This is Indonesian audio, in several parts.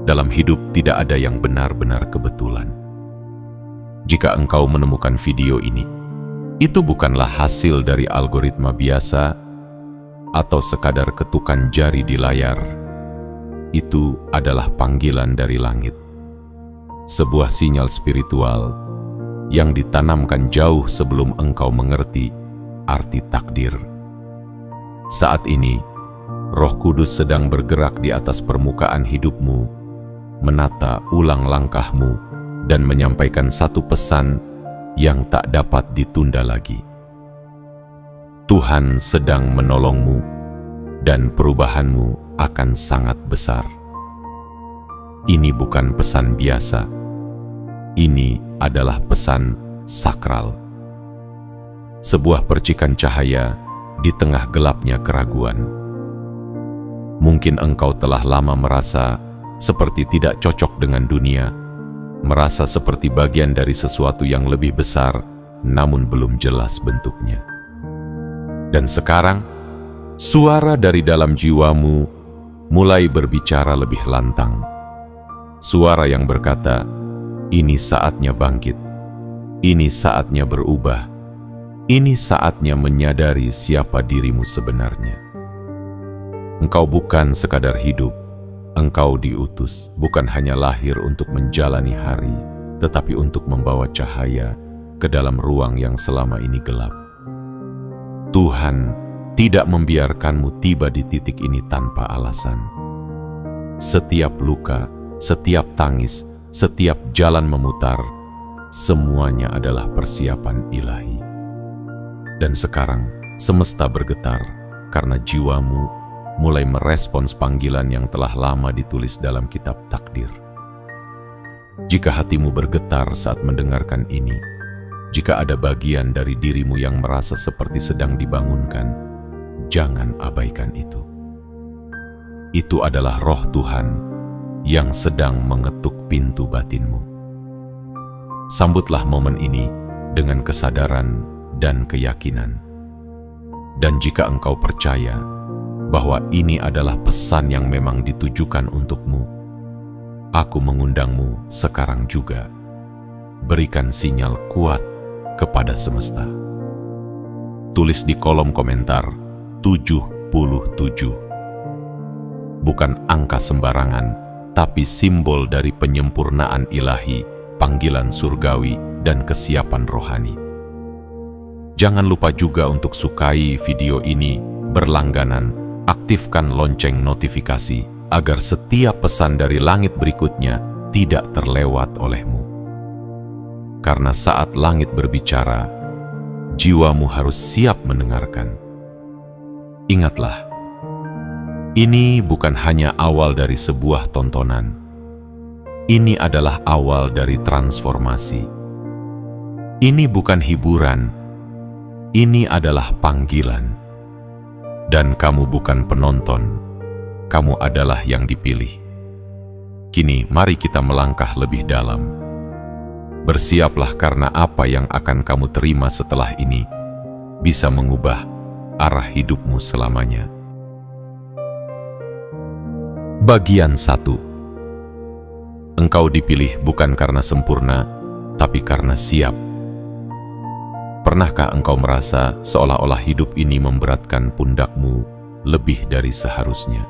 Dalam hidup tidak ada yang benar-benar kebetulan. Jika engkau menemukan video ini, itu bukanlah hasil dari algoritma biasa atau sekadar ketukan jari di layar. Itu adalah panggilan dari langit. Sebuah sinyal spiritual yang ditanamkan jauh sebelum engkau mengerti arti takdir. Saat ini, Roh Kudus sedang bergerak di atas permukaan hidupmu, menata ulang langkahmu, dan menyampaikan satu pesan yang tak dapat ditunda lagi. Tuhan sedang menolongmu, dan perubahanmu akan sangat besar. Ini bukan pesan biasa. Ini adalah pesan sakral. Sebuah percikan cahaya di tengah gelapnya keraguan. Mungkin engkau telah lama merasa seperti tidak cocok dengan dunia, merasa seperti bagian dari sesuatu yang lebih besar, namun belum jelas bentuknya. Dan sekarang, suara dari dalam jiwamu mulai berbicara lebih lantang. Suara yang berkata, ini saatnya bangkit, ini saatnya berubah, ini saatnya menyadari siapa dirimu sebenarnya. Engkau bukan sekadar hidup, engkau diutus bukan hanya lahir untuk menjalani hari, tetapi untuk membawa cahaya ke dalam ruang yang selama ini gelap. Tuhan tidak membiarkanmu tiba di titik ini tanpa alasan. Setiap luka, setiap tangis, setiap jalan memutar, semuanya adalah persiapan ilahi. Dan sekarang, semesta bergetar karena jiwamu mulai merespons panggilan yang telah lama ditulis dalam kitab takdir. Jika hatimu bergetar saat mendengarkan ini, jika ada bagian dari dirimu yang merasa seperti sedang dibangunkan, jangan abaikan itu. Itu adalah Roh Tuhan yang sedang mengetuk pintu batinmu. Sambutlah momen ini dengan kesadaran dan keyakinan. Dan jika engkau percaya bahwa ini adalah pesan yang memang ditujukan untukmu, aku mengundangmu sekarang juga. Berikan sinyal kuat kepada semesta. Tulis di kolom komentar 77. Bukan angka sembarangan, tapi simbol dari penyempurnaan ilahi, panggilan surgawi, dan kesiapan rohani. Jangan lupa juga untuk sukai video ini, berlangganan, aktifkan lonceng notifikasi agar setiap pesan dari langit berikutnya tidak terlewat olehmu. Karena saat langit berbicara, jiwamu harus siap mendengarkan. Ingatlah, ini bukan hanya awal dari sebuah tontonan. Ini adalah awal dari transformasi. Ini bukan hiburan. Ini adalah panggilan. Dan kamu bukan penonton, kamu adalah yang dipilih. Kini mari kita melangkah lebih dalam. Bersiaplah karena apa yang akan kamu terima setelah ini bisa mengubah arah hidupmu selamanya. Bagian 1. Engkau dipilih bukan karena sempurna, tapi karena siap. Pernahkah engkau merasa seolah-olah hidup ini memberatkan pundakmu lebih dari seharusnya?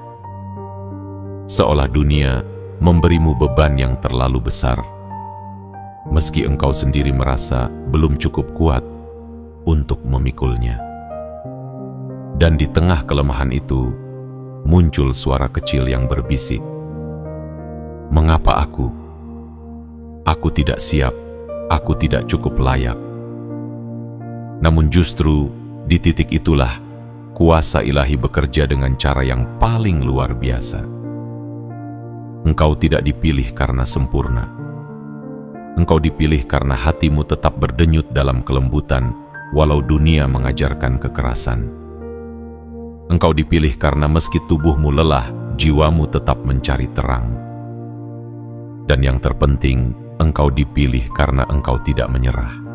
Seolah dunia memberimu beban yang terlalu besar, meski engkau sendiri merasa belum cukup kuat untuk memikulnya. Dan di tengah kelemahan itu, muncul suara kecil yang berbisik, "Mengapa aku? Aku tidak siap, aku tidak cukup layak." Namun justru di titik itulah kuasa ilahi bekerja dengan cara yang paling luar biasa. Engkau tidak dipilih karena sempurna. Engkau dipilih karena hatimu tetap berdenyut dalam kelembutan walau dunia mengajarkan kekerasan. Engkau dipilih karena meski tubuhmu lelah, jiwamu tetap mencari terang. Dan yang terpenting, engkau dipilih karena engkau tidak menyerah.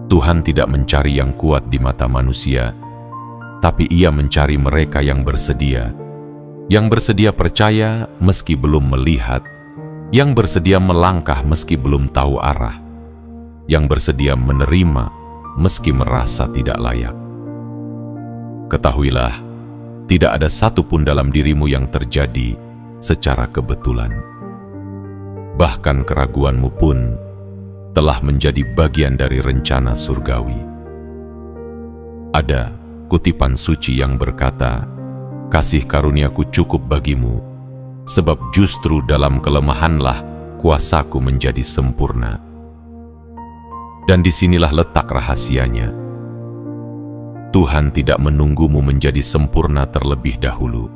Tuhan tidak mencari yang kuat di mata manusia, tapi Ia mencari mereka yang bersedia, yang bersedia percaya meski belum melihat, yang bersedia melangkah meski belum tahu arah, yang bersedia menerima meski merasa tidak layak. Ketahuilah, tidak ada satupun dalam dirimu yang terjadi secara kebetulan. Bahkan keraguanmu pun telah menjadi bagian dari rencana surgawi. Ada kutipan suci yang berkata, "Kasih karuniaku cukup bagimu, sebab justru dalam kelemahanlah kuasaku menjadi sempurna." Dan disinilah letak rahasianya. Tuhan tidak menunggumu menjadi sempurna terlebih dahulu.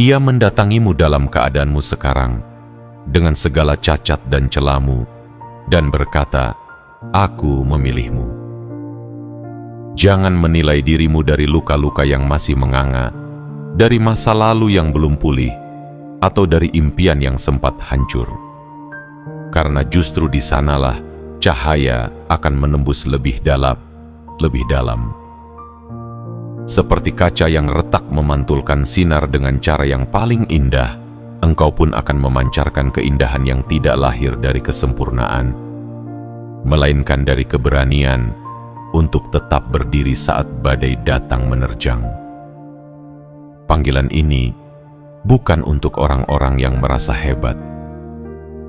Ia mendatangimu dalam keadaanmu sekarang, dengan segala cacat dan celamu, dan berkata, "Aku memilihmu." Jangan menilai dirimu dari luka-luka yang masih menganga, dari masa lalu yang belum pulih, atau dari impian yang sempat hancur. Karena justru di sanalah cahaya akan menembus lebih dalam. Seperti kaca yang retak memantulkan sinar dengan cara yang paling indah, engkau pun akan memancarkan keindahan yang tidak lahir dari kesempurnaan, melainkan dari keberanian untuk tetap berdiri saat badai datang menerjang. Panggilan ini bukan untuk orang-orang yang merasa hebat.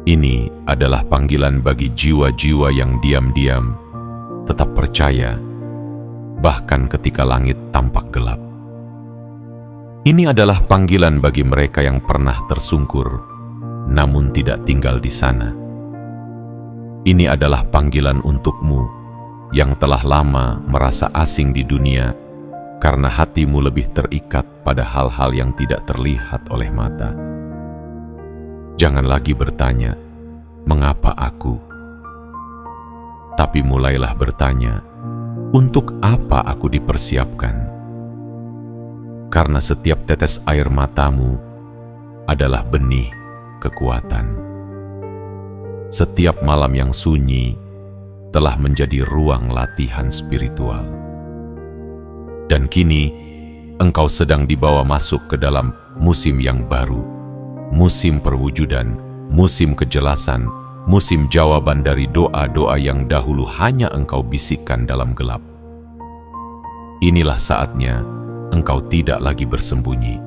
Ini adalah panggilan bagi jiwa-jiwa yang diam-diam tetap percaya, bahkan ketika langit tampak gelap. Ini adalah panggilan bagi mereka yang pernah tersungkur, namun tidak tinggal di sana. Ini adalah panggilan untukmu yang telah lama merasa asing di dunia karena hatimu lebih terikat pada hal-hal yang tidak terlihat oleh mata. Jangan lagi bertanya, "Mengapa aku?" Tapi mulailah bertanya, "Untuk apa aku dipersiapkan?" Karena setiap tetes air matamu adalah benih kekuatan. Setiap malam yang sunyi telah menjadi ruang latihan spiritual. Dan kini, engkau sedang dibawa masuk ke dalam musim yang baru, musim perwujudan, musim kejelasan, musim jawaban dari doa-doa yang dahulu hanya engkau bisikkan dalam gelap. Inilah saatnya engkau tidak lagi bersembunyi.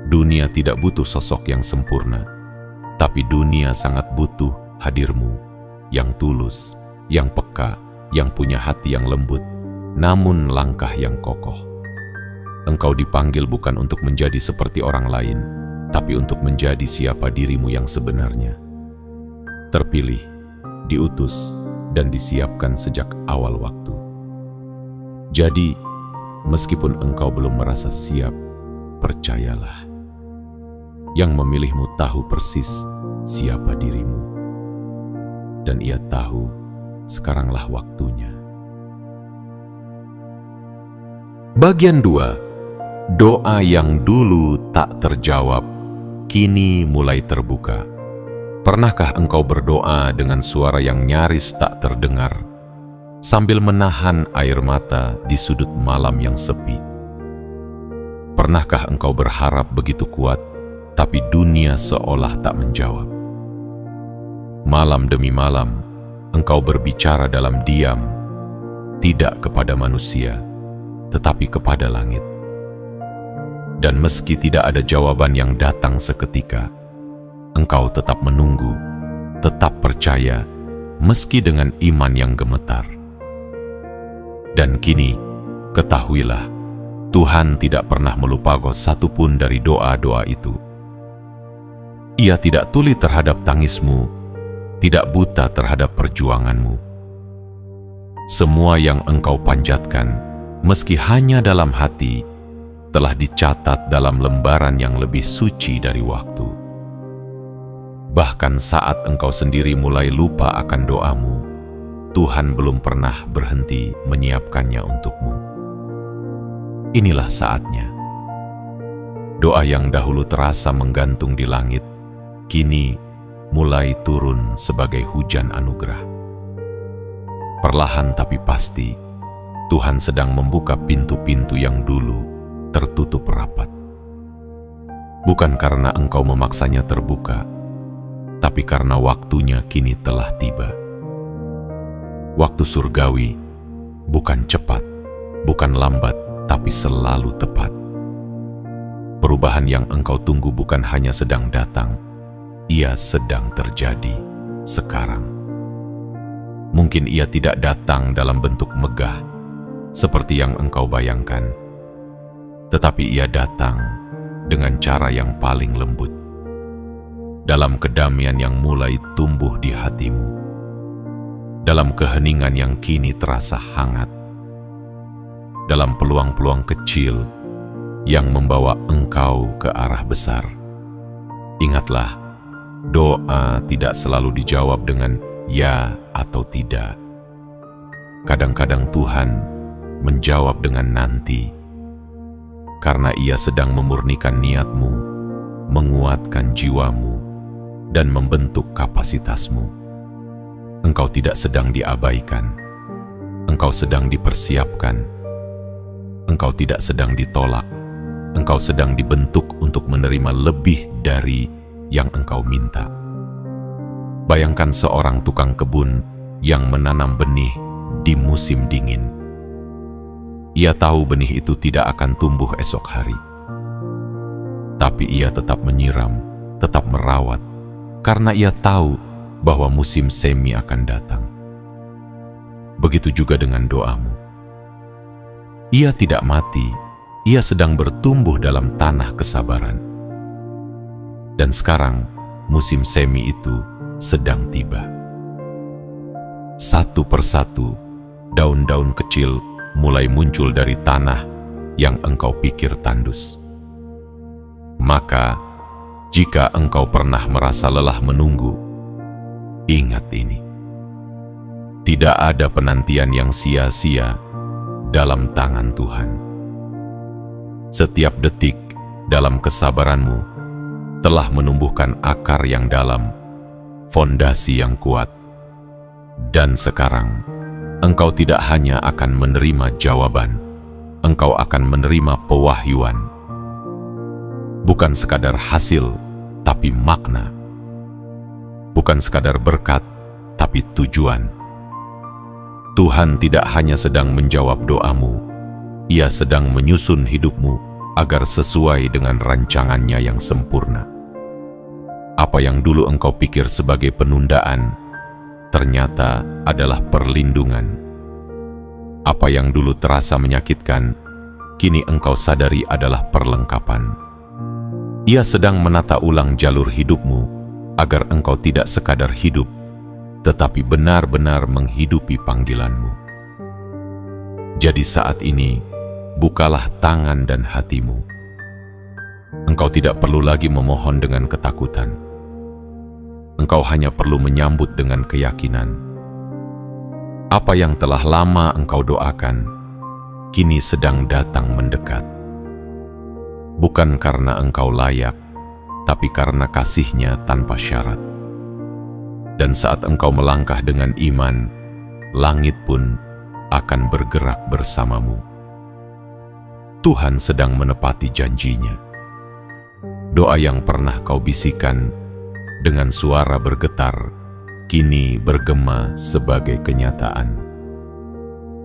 Dunia tidak butuh sosok yang sempurna, tapi dunia sangat butuh hadirmu, yang tulus, yang peka, yang punya hati yang lembut, namun langkah yang kokoh. Engkau dipanggil bukan untuk menjadi seperti orang lain, tapi untuk menjadi siapa dirimu yang sebenarnya. Terpilih, diutus, dan disiapkan sejak awal waktu. Jadi, meskipun engkau belum merasa siap, percayalah. Yang memilihmu tahu persis siapa dirimu. Dan ia tahu sekaranglah waktunya. Bagian 2. Doa yang dulu tak terjawab, kini mulai terbuka. Pernahkah engkau berdoa dengan suara yang nyaris tak terdengar, sambil menahan air mata di sudut malam yang sepi? Pernahkah engkau berharap begitu kuat, tapi dunia seolah tak menjawab? Malam demi malam, engkau berbicara dalam diam, tidak kepada manusia, tetapi kepada langit. Dan meski tidak ada jawaban yang datang seketika, engkau tetap menunggu, tetap percaya, meski dengan iman yang gemetar. Dan kini, ketahuilah, Tuhan tidak pernah melupa kau satupun dari doa-doa itu. Ia tidak tuli terhadap tangismu, tidak buta terhadap perjuanganmu. Semua yang engkau panjatkan, meski hanya dalam hati, telah dicatat dalam lembaran yang lebih suci dari waktu. Bahkan saat engkau sendiri mulai lupa akan doamu, Tuhan belum pernah berhenti menyiapkannya untukmu. Inilah saatnya. Doa yang dahulu terasa menggantung di langit, kini mulai turun sebagai hujan anugerah. Perlahan tapi pasti, Tuhan sedang membuka pintu-pintu yang dulu tertutup rapat. bukan karena engkau memaksanya terbuka, tapi karena waktunya kini telah tiba. Waktu surgawi bukan cepat, bukan lambat, tapi selalu tepat. Perubahan yang engkau tunggu bukan hanya sedang datang, ia sedang terjadi sekarang. Mungkin ia tidak datang dalam bentuk megah, seperti yang engkau bayangkan, tetapi ia datang dengan cara yang paling lembut, dalam kedamaian yang mulai tumbuh di hatimu, dalam keheningan yang kini terasa hangat, dalam peluang-peluang kecil yang membawa engkau ke arah besar. Ingatlah, doa tidak selalu dijawab dengan ya atau tidak. Kadang-kadang Tuhan menjawab dengan nanti, karena ia sedang memurnikan niatmu, menguatkan jiwamu, dan membentuk kapasitasmu. Engkau tidak sedang diabaikan, engkau sedang dipersiapkan, engkau tidak sedang ditolak, engkau sedang dibentuk untuk menerima lebih dari yang engkau minta. Bayangkan seorang tukang kebun yang menanam benih di musim dingin. Ia tahu benih itu tidak akan tumbuh esok hari, tapi ia tetap menyiram, tetap merawat, karena ia tahu bahwa musim semi akan datang. Begitu juga dengan doamu. Ia tidak mati, ia sedang bertumbuh dalam tanah kesabaran. Dan sekarang, musim semi itu sedang tiba. Satu persatu, daun-daun kecil mulai muncul dari tanah yang engkau pikir tandus. Maka, jika engkau pernah merasa lelah menunggu, ingat ini. Tidak ada penantian yang sia-sia dalam tangan Tuhan. Setiap detik dalam kesabaranmu telah menumbuhkan akar yang dalam, fondasi yang kuat. Dan sekarang, engkau tidak hanya akan menerima jawaban, engkau akan menerima pewahyuan. Bukan sekadar hasil, tapi makna. Bukan sekadar berkat, tapi tujuan. Tuhan tidak hanya sedang menjawab doamu, ia sedang menyusun hidupmu agar sesuai dengan rancangannya yang sempurna. Apa yang dulu engkau pikir sebagai penundaan, ternyata adalah perlindungan. Apa yang dulu terasa menyakitkan, kini engkau sadari adalah perlengkapan. Ia sedang menata ulang jalur hidupmu agar engkau tidak sekadar hidup, tetapi benar-benar menghidupi panggilanmu. Jadi saat ini, bukalah tangan dan hatimu. Engkau tidak perlu lagi memohon dengan ketakutan. Engkau hanya perlu menyambut dengan keyakinan. Apa yang telah lama engkau doakan, kini sedang datang mendekat. Bukan karena engkau layak, tapi karena kasih-Nya tanpa syarat. Dan saat engkau melangkah dengan iman, langit pun akan bergerak bersamamu. Tuhan sedang menepati janji-Nya. Doa yang pernah kau bisikan dengan suara bergetar, kini bergema sebagai kenyataan.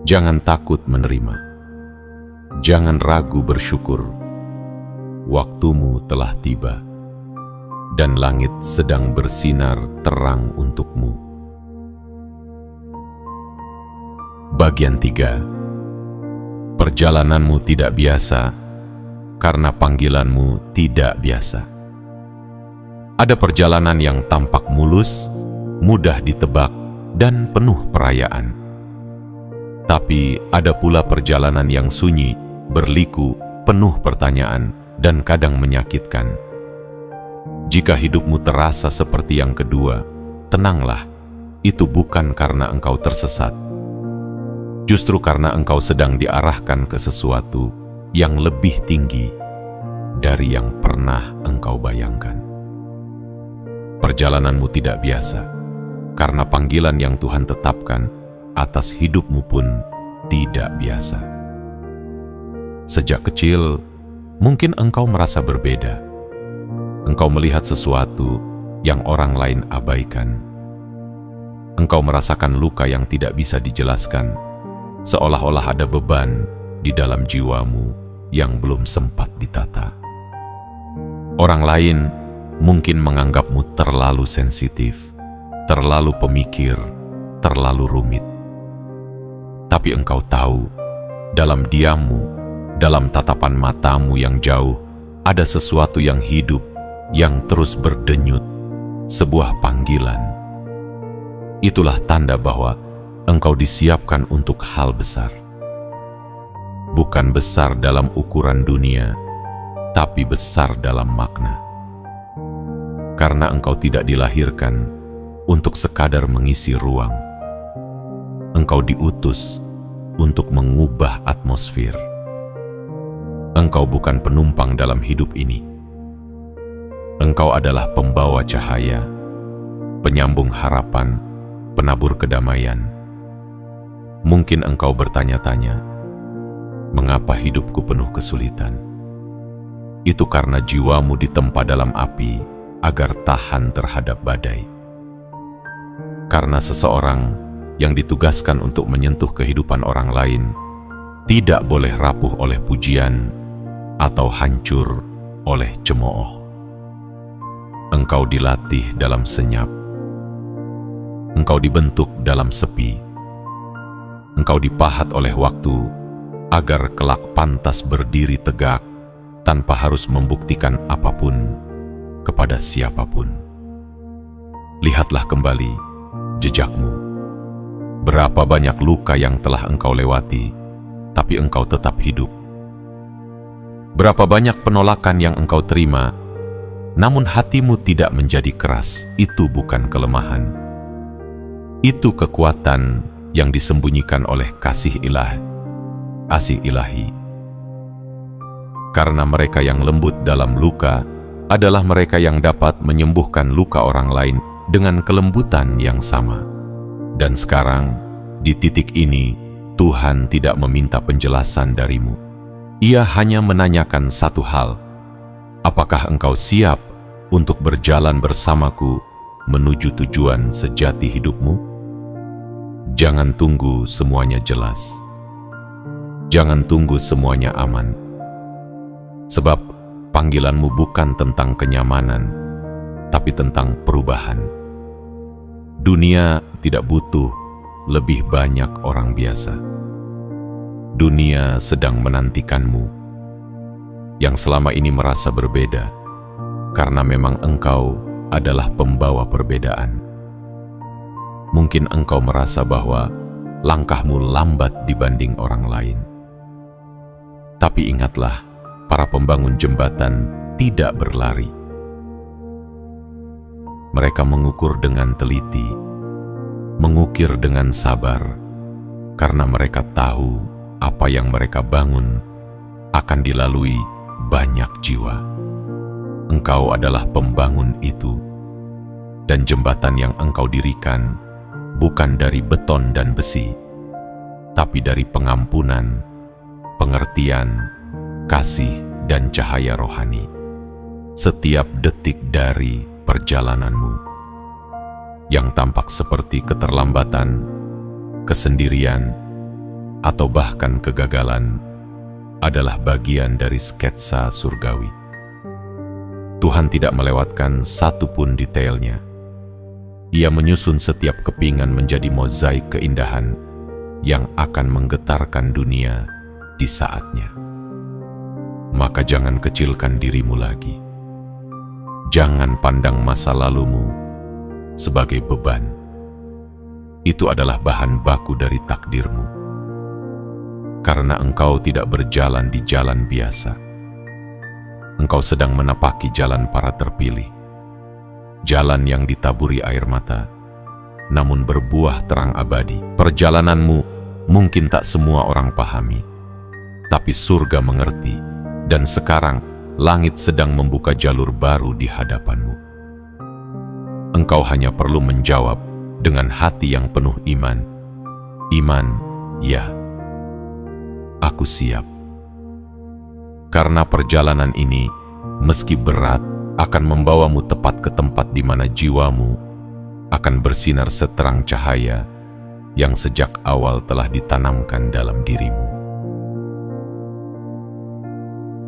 Jangan takut menerima. Jangan ragu bersyukur. Waktumu telah tiba, dan langit sedang bersinar terang untukmu. Bagian 3. Perjalananmu tidak biasa, karena panggilanmu tidak biasa. Ada perjalanan yang tampak mulus, mudah ditebak, dan penuh perayaan. Tapi ada pula perjalanan yang sunyi, berliku, penuh pertanyaan, dan kadang menyakitkan. Jika hidupmu terasa seperti yang kedua, tenanglah, itu bukan karena engkau tersesat. Justru karena engkau sedang diarahkan ke sesuatu yang lebih tinggi dari yang pernah engkau bayangkan. Perjalananmu tidak biasa, karena panggilan yang Tuhan tetapkan atas hidupmu pun tidak biasa. Sejak kecil, mungkin engkau merasa berbeda. engkau melihat sesuatu yang orang lain abaikan. Engkau merasakan luka yang tidak bisa dijelaskan, seolah-olah ada beban di dalam jiwamu yang belum sempat ditata. Orang lain mungkin menganggapmu terlalu sensitif, terlalu pemikir, terlalu rumit. Tapi engkau tahu, dalam diammu, dalam tatapan matamu yang jauh, ada sesuatu yang hidup, yang terus berdenyut, sebuah panggilan. Itulah tanda bahwa engkau disiapkan untuk hal besar. Bukan besar dalam ukuran dunia, tapi besar dalam makna. Karena engkau tidak dilahirkan untuk sekadar mengisi ruang. Engkau diutus untuk mengubah atmosfer. Engkau bukan penumpang dalam hidup ini. Engkau adalah pembawa cahaya, penyambung harapan, penabur kedamaian. Mungkin engkau bertanya-tanya, mengapa hidupku penuh kesulitan? Itu karena jiwamu ditempa dalam api agar tahan terhadap badai. Karena seseorang yang ditugaskan untuk menyentuh kehidupan orang lain tidak boleh rapuh oleh pujian atau hancur oleh cemooh. Engkau dilatih dalam senyap. Engkau dibentuk dalam sepi. Engkau dipahat oleh waktu agar kelak pantas berdiri tegak tanpa harus membuktikan apapun kepada siapapun. Lihatlah kembali jejakmu. Berapa banyak luka yang telah engkau lewati, tapi engkau tetap hidup. Berapa banyak penolakan yang engkau terima, namun hatimu tidak menjadi keras. Itu bukan kelemahan. Itu kekuatan yang disembunyikan oleh kasih ilahi. Karena mereka yang lembut dalam luka adalah mereka yang dapat menyembuhkan luka orang lain dengan kelembutan yang sama. Dan sekarang, di titik ini, Tuhan tidak meminta penjelasan darimu. Ia hanya menanyakan satu hal: apakah engkau siap untuk berjalan bersamaku menuju tujuan sejati hidupmu? Jangan tunggu semuanya jelas. Jangan tunggu semuanya aman. Sebab panggilanmu bukan tentang kenyamanan, tapi tentang perubahan. Dunia tidak butuh lebih banyak orang biasa. Dunia sedang menantikanmu, yang selama ini merasa berbeda, karena memang engkau adalah pembawa perbedaan. Mungkin engkau merasa bahwa langkahmu lambat dibanding orang lain. Tapi ingatlah, para pembangun jembatan tidak berlari. Mereka mengukur dengan teliti, mengukir dengan sabar, karena mereka tahu apa yang mereka bangun akan dilalui banyak jiwa. Engkau adalah pembangun itu, dan jembatan yang engkau dirikan bukan dari beton dan besi, tapi dari pengampunan, pengertian, kasih, dan cahaya rohani. Setiap detik dari perjalananmu yang tampak seperti keterlambatan, kesendirian, atau bahkan kegagalan adalah bagian dari sketsa surgawi. Tuhan tidak melewatkan satu pun detailnya. Ia menyusun setiap kepingan menjadi mozaik keindahan yang akan menggetarkan dunia di saatnya. Maka jangan kecilkan dirimu lagi. Jangan pandang masa lalumu sebagai beban. Itu adalah bahan baku dari takdirmu. Karena engkau tidak berjalan di jalan biasa. Engkau sedang menapaki jalan para terpilih. Jalan yang ditaburi air mata, namun berbuah terang abadi. Perjalananmu mungkin tak semua orang pahami, tapi surga mengerti, dan sekarang langit sedang membuka jalur baru di hadapanmu. Engkau hanya perlu menjawab dengan hati yang penuh iman. Iman, ya, aku siap. Karena perjalanan ini, meski berat, akan membawamu tepat ke tempat di mana jiwamu akan bersinar seterang cahaya yang sejak awal telah ditanamkan dalam dirimu.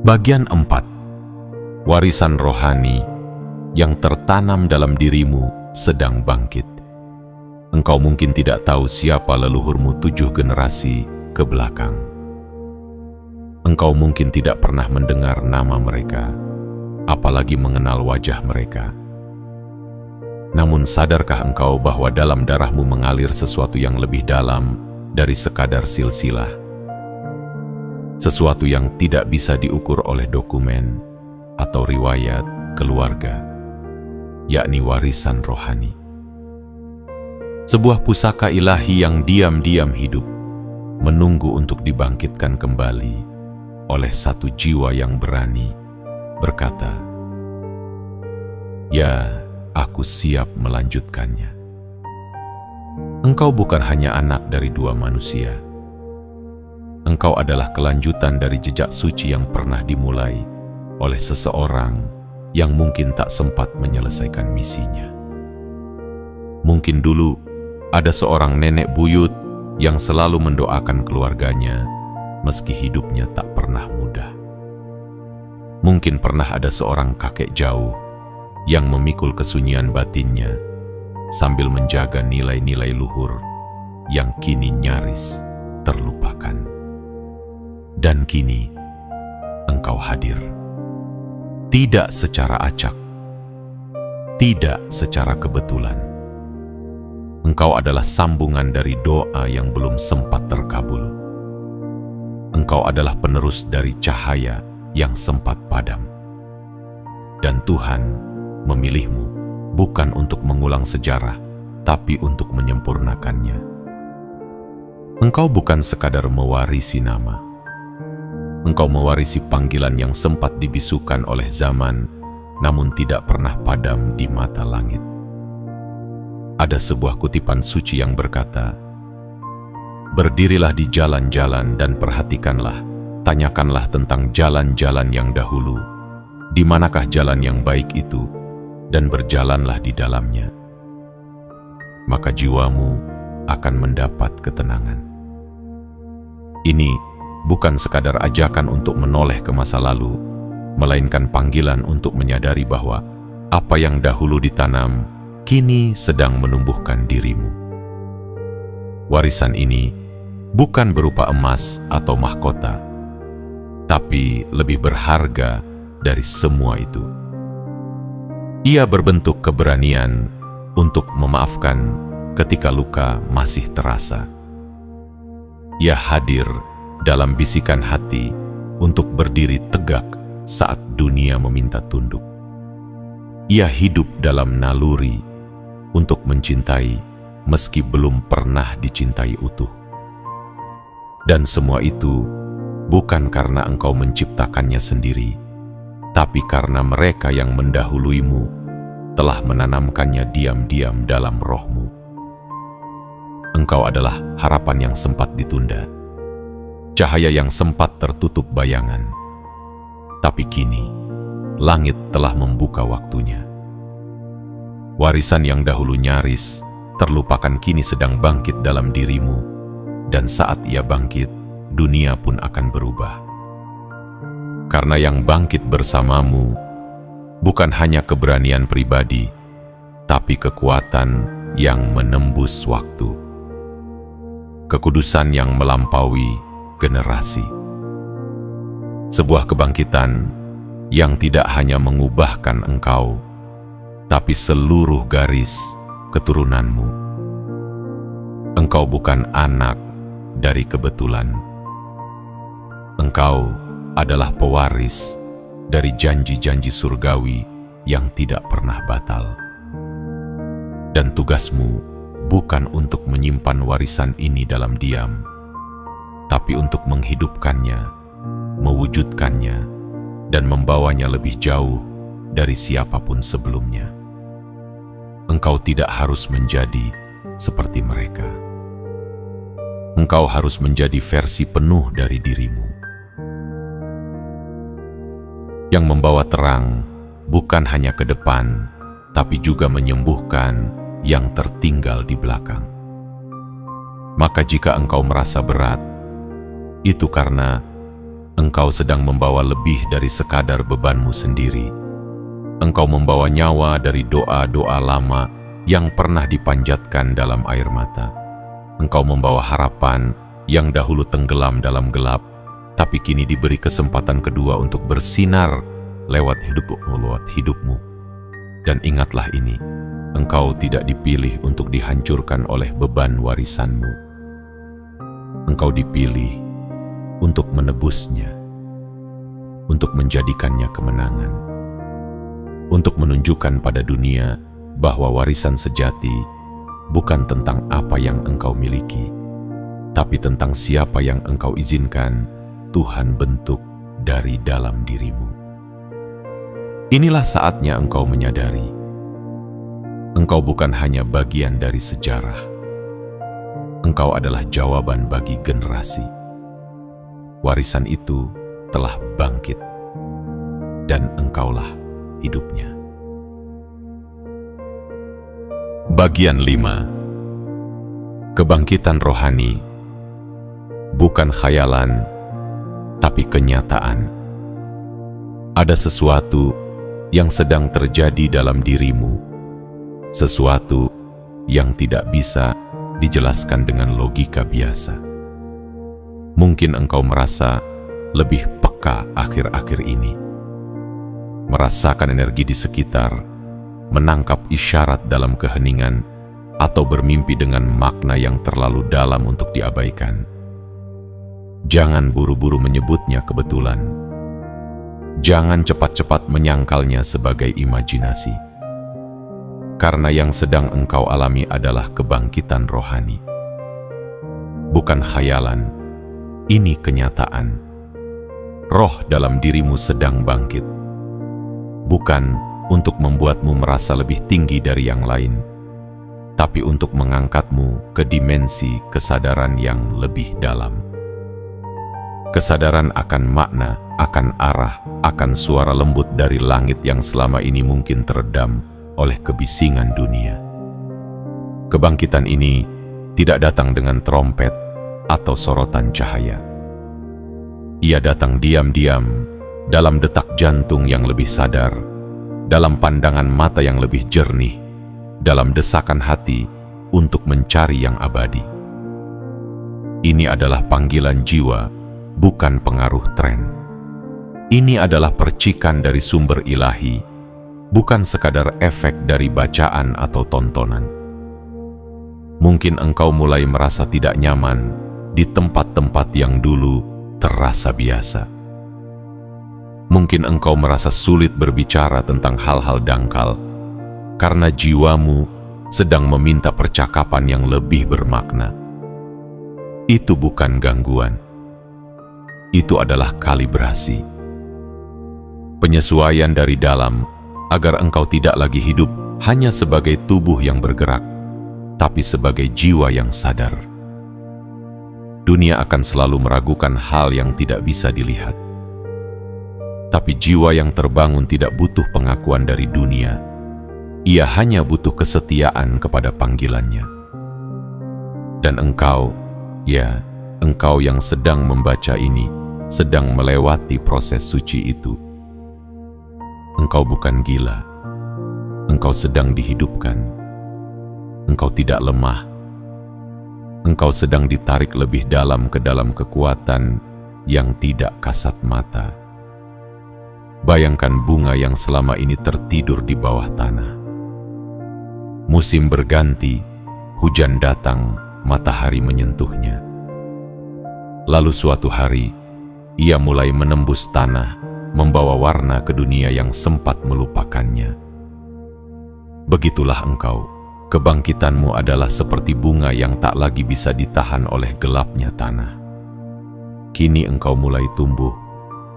Bagian 4. Warisan rohani yang tertanam dalam dirimu sedang bangkit. Engkau mungkin tidak tahu siapa leluhurmu 7 generasi ke belakang. Engkau mungkin tidak pernah mendengar nama mereka, apalagi mengenal wajah mereka. Namun sadarkah engkau bahwa dalam darahmu mengalir sesuatu yang lebih dalam dari sekadar silsilah? Sesuatu yang tidak bisa diukur oleh dokumen atau riwayat keluarga, yakni warisan rohani. Sebuah pusaka ilahi yang diam-diam hidup, menunggu untuk dibangkitkan kembali oleh satu jiwa yang berani berkata, "Ya, aku siap melanjutkannya." Engkau bukan hanya anak dari 2 manusia. Engkau adalah kelanjutan dari jejak suci yang pernah dimulai oleh seseorang yang mungkin tak sempat menyelesaikan misinya. Mungkin dulu ada seorang nenek buyut yang selalu mendoakan keluarganya meski hidupnya tak pernah mudah. Mungkin pernah ada seorang kakek jauh yang memikul kesunyian batinnya sambil menjaga nilai-nilai luhur yang kini nyaris terlupakan. Dan kini engkau hadir. Tidak secara acak, tidak secara kebetulan. Engkau adalah sambungan dari doa yang belum sempat terkabul. Engkau adalah penerus dari cahaya yang sempat padam. Dan Tuhan memilihmu bukan untuk mengulang sejarah, tapi untuk menyempurnakannya. Engkau bukan sekadar mewarisi nama. Engkau mewarisi panggilan yang sempat dibisukan oleh zaman, namun tidak pernah padam di mata langit. Ada sebuah kutipan suci yang berkata, "Berdirilah di jalan-jalan dan perhatikanlah, tanyakanlah tentang jalan-jalan yang dahulu, di manakah jalan yang baik itu, dan berjalanlah di dalamnya. Maka jiwamu akan mendapat ketenangan." Ini bukan sekadar ajakan untuk menoleh ke masa lalu, melainkan panggilan untuk menyadari bahwa apa yang dahulu ditanam kini sedang menumbuhkan dirimu. Warisan ini bukan berupa emas atau mahkota, tapi lebih berharga dari semua itu. Ia berbentuk keberanian untuk memaafkan ketika luka masih terasa. Ia hadir dalam bisikan hati untuk berdiri tegak saat dunia meminta tunduk. Ia hidup dalam naluri untuk mencintai meski belum pernah dicintai utuh. Dan semua itu bukan karena engkau menciptakannya sendiri, tapi karena mereka yang mendahuluimu telah menanamkannya diam-diam dalam rohmu. Engkau adalah harapan yang sempat ditunda, cahaya yang sempat tertutup bayangan. Tapi kini, langit telah membuka waktunya. Warisan yang dahulu nyaris terlupakan kini sedang bangkit dalam dirimu, dan saat ia bangkit, dunia pun akan berubah. Karena yang bangkit bersamamu bukan hanya keberanian pribadi, tapi kekuatan yang menembus waktu. Kekudusan yang melampaui generasi. Sebuah kebangkitan yang tidak hanya mengubahkan engkau, tapi seluruh garis keturunanmu. Engkau bukan anak dari kebetulan. Engkau adalah pewaris dari janji-janji surgawi yang tidak pernah batal. Dan tugasmu bukan untuk menyimpan warisan ini dalam diam, tapi untuk menghidupkannya, mewujudkannya, dan membawanya lebih jauh dari siapapun sebelumnya. Engkau tidak harus menjadi seperti mereka. Engkau harus menjadi versi penuh dari dirimu, yang membawa terang bukan hanya ke depan, tapi juga menyembuhkan yang tertinggal di belakang. Maka jika engkau merasa berat, itu karena engkau sedang membawa lebih dari sekadar bebanmu sendiri. Engkau membawa nyawa dari doa-doa lama yang pernah dipanjatkan dalam air mata. Engkau membawa harapan yang dahulu tenggelam dalam gelap, tapi kini diberi kesempatan kedua untuk bersinar lewat hidupmu. Dan ingatlah ini, engkau tidak dipilih untuk dihancurkan oleh beban warisanmu. Engkau dipilih untuk menebusnya, untuk menjadikannya kemenangan, untuk menunjukkan pada dunia bahwa warisan sejati bukan tentang apa yang engkau miliki, tapi tentang siapa yang engkau izinkan Tuhan bentuk dari dalam dirimu. Inilah saatnya engkau menyadari, engkau bukan hanya bagian dari sejarah. Engkau adalah jawaban bagi generasi. Warisan itu telah bangkit, dan engkaulah hidupnya. Bagian 5. Kebangkitan rohani bukan khayalan, tapi kenyataan. Ada sesuatu yang sedang terjadi dalam dirimu, sesuatu yang tidak bisa dijelaskan dengan logika biasa. Mungkin engkau merasa lebih peka akhir-akhir ini, merasakan energi di sekitar, menangkap isyarat dalam keheningan, atau bermimpi dengan makna yang terlalu dalam untuk diabaikan. Jangan buru-buru menyebutnya kebetulan. Jangan cepat-cepat menyangkalnya sebagai imajinasi. Karena yang sedang engkau alami adalah kebangkitan rohani. Bukan khayalan, ini kenyataan. Roh dalam dirimu sedang bangkit. Bukan untuk membuatmu merasa lebih tinggi dari yang lain, tapi untuk mengangkatmu ke dimensi kesadaran yang lebih dalam. Kesadaran akan makna, akan arah, akan suara lembut dari langit yang selama ini mungkin teredam oleh kebisingan dunia. Kebangkitan ini tidak datang dengan trompet atau sorotan cahaya. Ia datang diam-diam dalam detak jantung yang lebih sadar, dalam pandangan mata yang lebih jernih, dalam desakan hati untuk mencari yang abadi. Ini adalah panggilan jiwa, bukan pengaruh tren. Ini adalah percikan dari sumber ilahi, bukan sekadar efek dari bacaan atau tontonan. Mungkin engkau mulai merasa tidak nyaman di tempat-tempat yang dulu terasa biasa. Mungkin engkau merasa sulit berbicara tentang hal-hal dangkal, karena jiwamu sedang meminta percakapan yang lebih bermakna. Itu bukan gangguan. Itu adalah kalibrasi. Penyesuaian dari dalam, agar engkau tidak lagi hidup hanya sebagai tubuh yang bergerak, tapi sebagai jiwa yang sadar. Dunia akan selalu meragukan hal yang tidak bisa dilihat. Tapi jiwa yang terbangun tidak butuh pengakuan dari dunia. Ia hanya butuh kesetiaan kepada panggilannya. Dan engkau, ya, engkau yang sedang membaca ini, sedang melewati proses suci itu. Engkau bukan gila. Engkau sedang dihidupkan. Engkau tidak lemah. Engkau sedang ditarik lebih dalam ke dalam kekuatan yang tidak kasat mata. Bayangkan bunga yang selama ini tertidur di bawah tanah. Musim berganti, hujan datang, matahari menyentuhnya. Lalu suatu hari, ia mulai menembus tanah, membawa warna ke dunia yang sempat melupakannya. Begitulah engkau, kebangkitanmu adalah seperti bunga yang tak lagi bisa ditahan oleh gelapnya tanah. Kini engkau mulai tumbuh,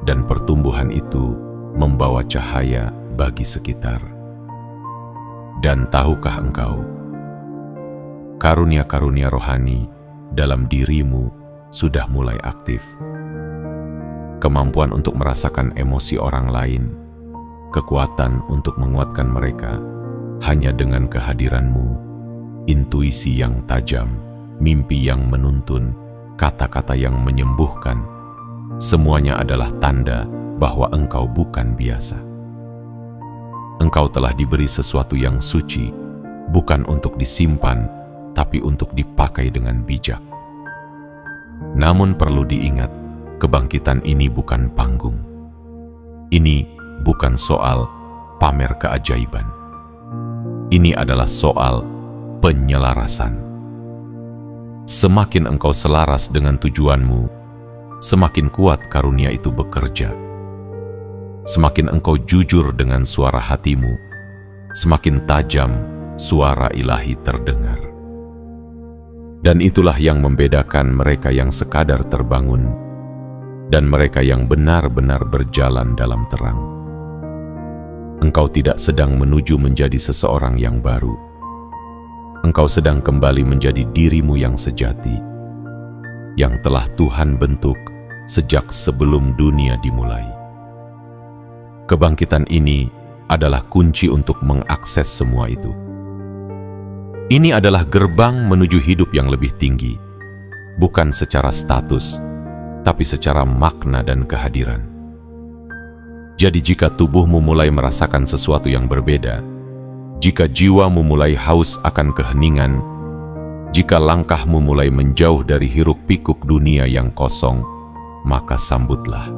dan pertumbuhan itu membawa cahaya bagi sekitar. Dan tahukah engkau, karunia-karunia rohani dalam dirimu sudah mulai aktif. Kemampuan untuk merasakan emosi orang lain, kekuatan untuk menguatkan mereka hanya dengan kehadiran-Mu, intuisi yang tajam, mimpi yang menuntun, kata-kata yang menyembuhkan. Semuanya adalah tanda bahwa Engkau bukan biasa. Engkau telah diberi sesuatu yang suci, bukan untuk disimpan, tapi untuk dipakai dengan bijak. Namun perlu diingat, kebangkitan ini bukan panggung. Ini bukan soal pamer keajaiban. Ini adalah soal penyelarasan. Semakin engkau selaras dengan tujuanmu, semakin kuat karunia itu bekerja. Semakin engkau jujur dengan suara hatimu, semakin tajam suara ilahi terdengar. Dan itulah yang membedakan mereka yang sekadar terbangun dan mereka yang benar-benar berjalan dalam terang. Engkau tidak sedang menuju menjadi seseorang yang baru. Engkau sedang kembali menjadi dirimu yang sejati, yang telah Tuhan bentuk sejak sebelum dunia dimulai. Kebangkitan ini adalah kunci untuk mengakses semua itu. Ini adalah gerbang menuju hidup yang lebih tinggi, bukan secara status, tapi secara makna dan kehadiran. Jadi jika tubuhmu mulai merasakan sesuatu yang berbeda, jika jiwamu mulai haus akan keheningan, jika langkahmu mulai menjauh dari hiruk-pikuk dunia yang kosong, maka sambutlah.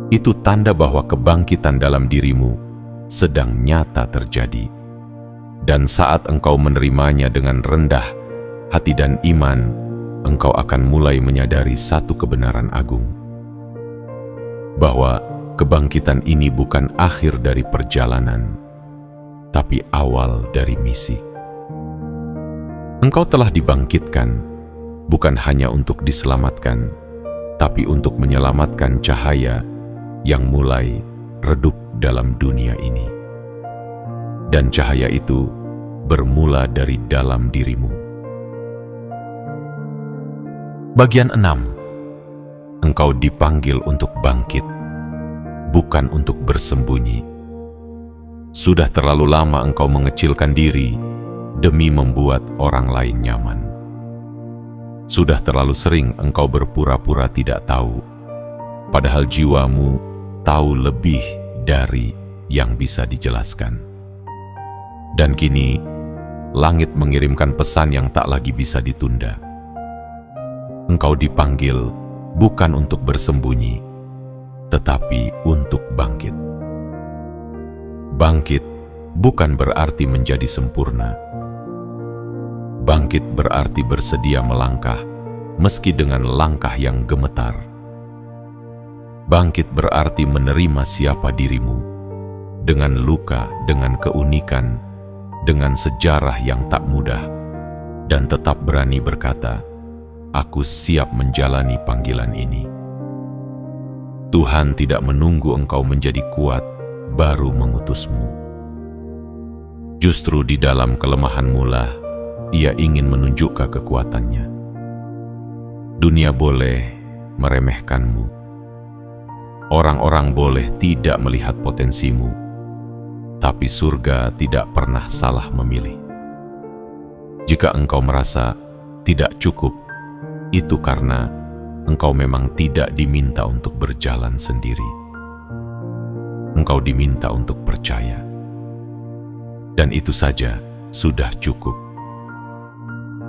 Itu tanda bahwa kebangkitan dalam dirimu sedang nyata terjadi. Dan saat engkau menerimanya dengan rendah hati dan iman, engkau akan mulai menyadari satu kebenaran agung, bahwa kebangkitan ini bukan akhir dari perjalanan, tapi awal dari misi. Engkau telah dibangkitkan, bukan hanya untuk diselamatkan, tapi untuk menyelamatkan cahaya yang mulai redup dalam dunia ini. Dan cahaya itu bermula dari dalam dirimu. Bagian 6. Engkau dipanggil untuk bangkit, bukan untuk bersembunyi. Sudah terlalu lama engkau mengecilkan diri demi membuat orang lain nyaman. Sudah terlalu sering engkau berpura-pura tidak tahu, padahal jiwamu tahu lebih dari yang bisa dijelaskan. Dan kini, langit mengirimkan pesan yang tak lagi bisa ditunda. Engkau dipanggil bukan untuk bersembunyi, tetapi untuk bangkit. Bangkit bukan berarti menjadi sempurna. Bangkit berarti bersedia melangkah, meski dengan langkah yang gemetar. Bangkit berarti menerima siapa dirimu, dengan luka, dengan keunikan, dengan sejarah yang tak mudah, dan tetap berani berkata, "Aku siap menjalani panggilan ini." Tuhan tidak menunggu engkau menjadi kuat baru mengutusmu. Justru di dalam kelemahanmu lah Ia ingin menunjukkan kekuatannya. Dunia boleh meremehkanmu. Orang-orang boleh tidak melihat potensimu, tapi surga tidak pernah salah memilih. Jika engkau merasa tidak cukup, itu karena engkau memang tidak diminta untuk berjalan sendiri. Engkau diminta untuk percaya. Dan itu saja sudah cukup.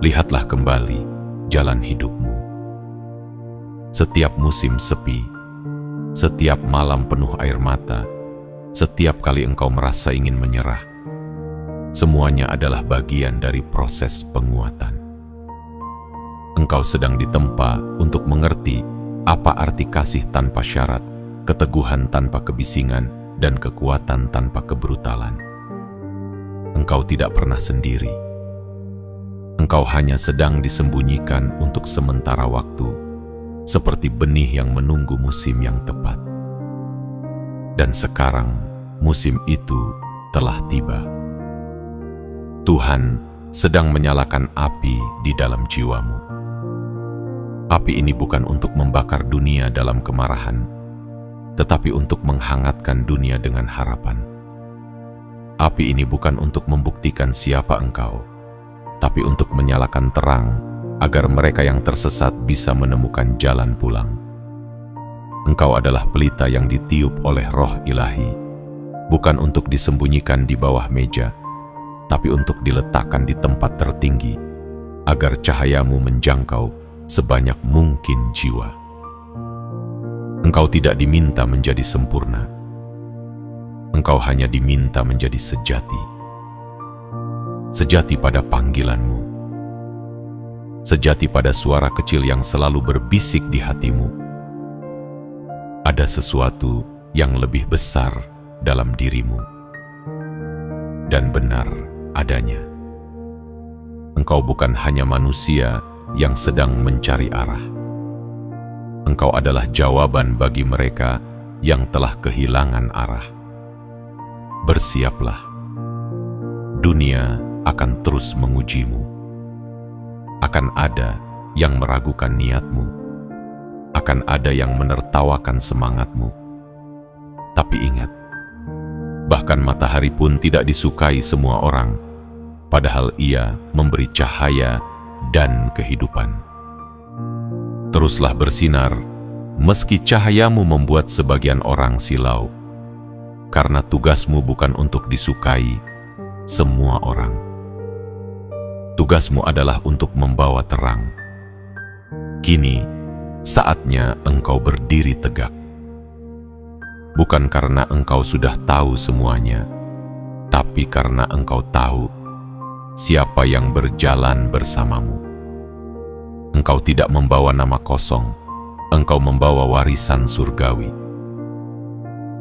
Lihatlah kembali jalan hidupmu. Setiap musim sepi, setiap malam penuh air mata, setiap kali engkau merasa ingin menyerah, semuanya adalah bagian dari proses penguatan. Engkau sedang ditempa untuk mengerti apa arti kasih tanpa syarat, keteguhan tanpa kebisingan, dan kekuatan tanpa kebrutalan. Engkau tidak pernah sendiri. Engkau hanya sedang disembunyikan untuk sementara waktu, seperti benih yang menunggu musim yang tepat. Dan sekarang, musim itu telah tiba. Tuhan sedang menyalakan api di dalam jiwamu. Api ini bukan untuk membakar dunia dalam kemarahan, tetapi untuk menghangatkan dunia dengan harapan. Api ini bukan untuk membuktikan siapa engkau, tapi untuk menyalakan terang agar mereka yang tersesat bisa menemukan jalan pulang. Engkau adalah pelita yang ditiup oleh Roh Ilahi, bukan untuk disembunyikan di bawah meja, tapi untuk diletakkan di tempat tertinggi, agar cahayamu menjangkau sebanyak mungkin jiwa. Engkau tidak diminta menjadi sempurna. Engkau hanya diminta menjadi sejati. Sejati pada panggilanmu. Sejati pada suara kecil yang selalu berbisik di hatimu. Ada sesuatu yang lebih besar dalam dirimu. Dan benar adanya. Engkau bukan hanya manusia yang sedang mencari arah. Engkau adalah jawaban bagi mereka yang telah kehilangan arah. Bersiaplah. Dunia akan terus mengujimu. Akan ada yang meragukan niatmu. Akan ada yang menertawakan semangatmu. Tapi ingat, bahkan matahari pun tidak disukai semua orang, padahal ia memberi cahaya dan kehidupan. Teruslah bersinar, meski cahayamu membuat sebagian orang silau, karena tugasmu bukan untuk disukai semua orang. Tugasmu adalah untuk membawa terang. Kini, saatnya engkau berdiri tegak. Bukan karena engkau sudah tahu semuanya, tapi karena engkau tahu siapa yang berjalan bersamamu. Engkau tidak membawa nama kosong, engkau membawa warisan surgawi.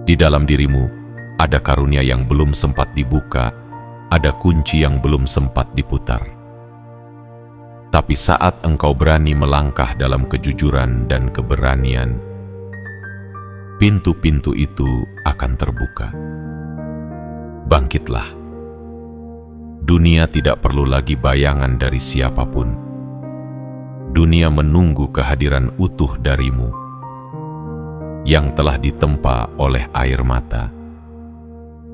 Di dalam dirimu ada karunia yang belum sempat dibuka, ada kunci yang belum sempat diputar. Tapi saat engkau berani melangkah dalam kejujuran dan keberanian, pintu-pintu itu akan terbuka. Bangkitlah. Dunia tidak perlu lagi bayangan dari siapapun. Dunia menunggu kehadiran utuh darimu, yang telah ditempa oleh air mata,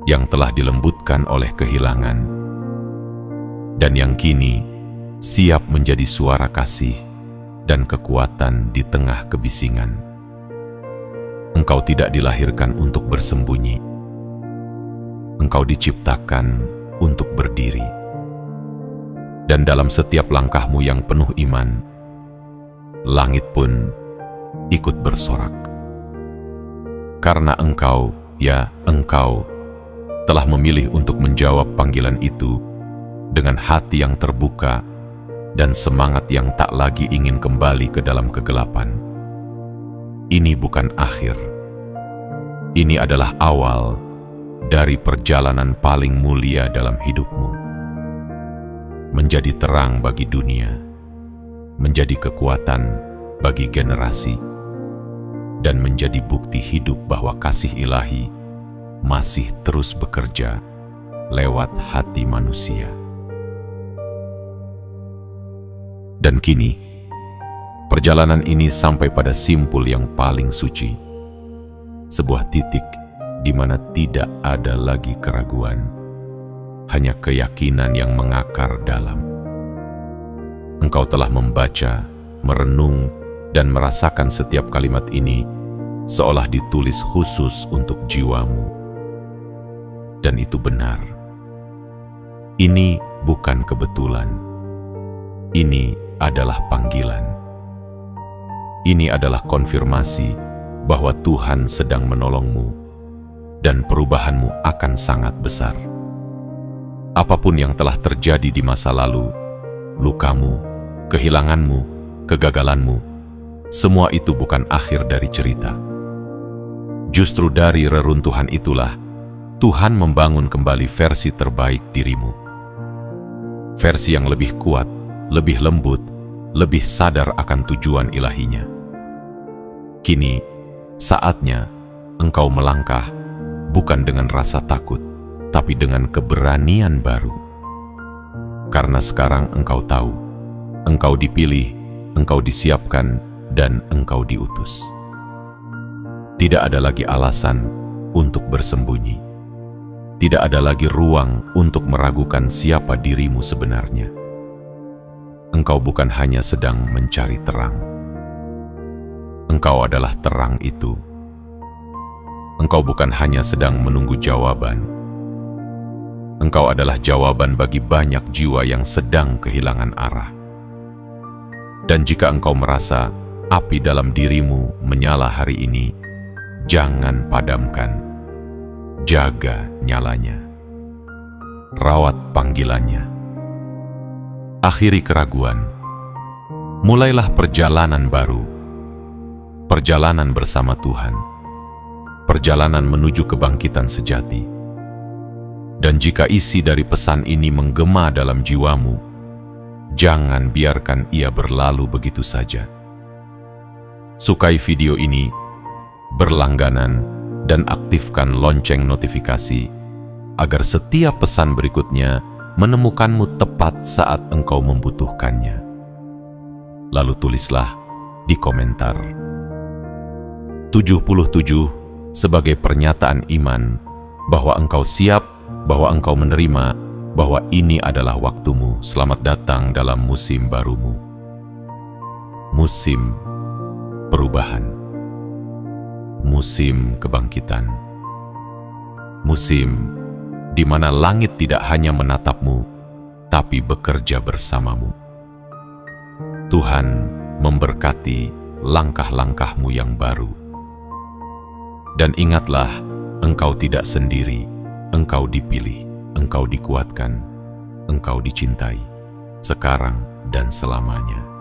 yang telah dilembutkan oleh kehilangan, dan yang kini siap menjadi suara kasih dan kekuatan di tengah kebisingan. Engkau tidak dilahirkan untuk bersembunyi. Engkau diciptakan untuk berdiri. Dan dalam setiap langkahmu yang penuh iman, langit pun ikut bersorak. Karena engkau, ya engkau, telah memilih untuk menjawab panggilan itu dengan hati yang terbuka dan semangat yang tak lagi ingin kembali ke dalam kegelapan. Ini bukan akhir. Ini adalah awal dari perjalanan paling mulia dalam hidupmu. Menjadi terang bagi dunia, menjadi kekuatan bagi generasi, dan menjadi bukti hidup bahwa kasih ilahi masih terus bekerja lewat hati manusia. Dan kini, perjalanan ini sampai pada simpul yang paling suci, sebuah titik di mana tidak ada lagi keraguan, hanya keyakinan yang mengakar dalam. Engkau telah membaca, merenung, dan merasakan setiap kalimat ini seolah ditulis khusus untuk jiwamu. Dan itu benar. Ini bukan kebetulan. Ini adalah panggilan. Ini adalah konfirmasi bahwa Tuhan sedang menolongmu dan perubahanmu akan sangat besar. Apapun yang telah terjadi di masa lalu, lukamu, kehilanganmu, kegagalanmu, semua itu bukan akhir dari cerita. Justru dari reruntuhan itulah Tuhan membangun kembali versi terbaik dirimu. Versi yang lebih kuat, lebih lembut, lebih sadar akan tujuan ilahinya. Kini, saatnya engkau melangkah bukan dengan rasa takut, tapi dengan keberanian baru. Karena sekarang engkau tahu, engkau dipilih, engkau disiapkan, dan engkau diutus. Tidak ada lagi alasan untuk bersembunyi. Tidak ada lagi ruang untuk meragukan siapa dirimu sebenarnya. Engkau bukan hanya sedang mencari terang. Engkau adalah terang itu. Engkau bukan hanya sedang menunggu jawaban. Engkau adalah jawaban bagi banyak jiwa yang sedang kehilangan arah. Dan jika engkau merasa api dalam dirimu menyala hari ini, jangan padamkan. Jaga nyalanya. Rawat panggilannya. Akhiri keraguan. Mulailah perjalanan baru. Perjalanan bersama Tuhan. Perjalanan menuju kebangkitan sejati. Dan jika isi dari pesan ini menggema dalam jiwamu, jangan biarkan ia berlalu begitu saja. Sukai video ini, berlangganan, dan aktifkan lonceng notifikasi agar setiap pesan berikutnya menemukanmu tepat saat engkau membutuhkannya. Lalu tulislah di komentar 77 sebagai pernyataan iman bahwa engkau siap, bahwa engkau menerima, bahwa ini adalah waktumu. Selamat datang dalam musim barumu. Musim perubahan. Musim kebangkitan. Musim di mana langit tidak hanya menatapmu, tapi bekerja bersamamu. Tuhan memberkati langkah-langkahmu yang baru. Dan ingatlah, engkau tidak sendiri, engkau dipilih, engkau dikuatkan, engkau dicintai, sekarang dan selamanya.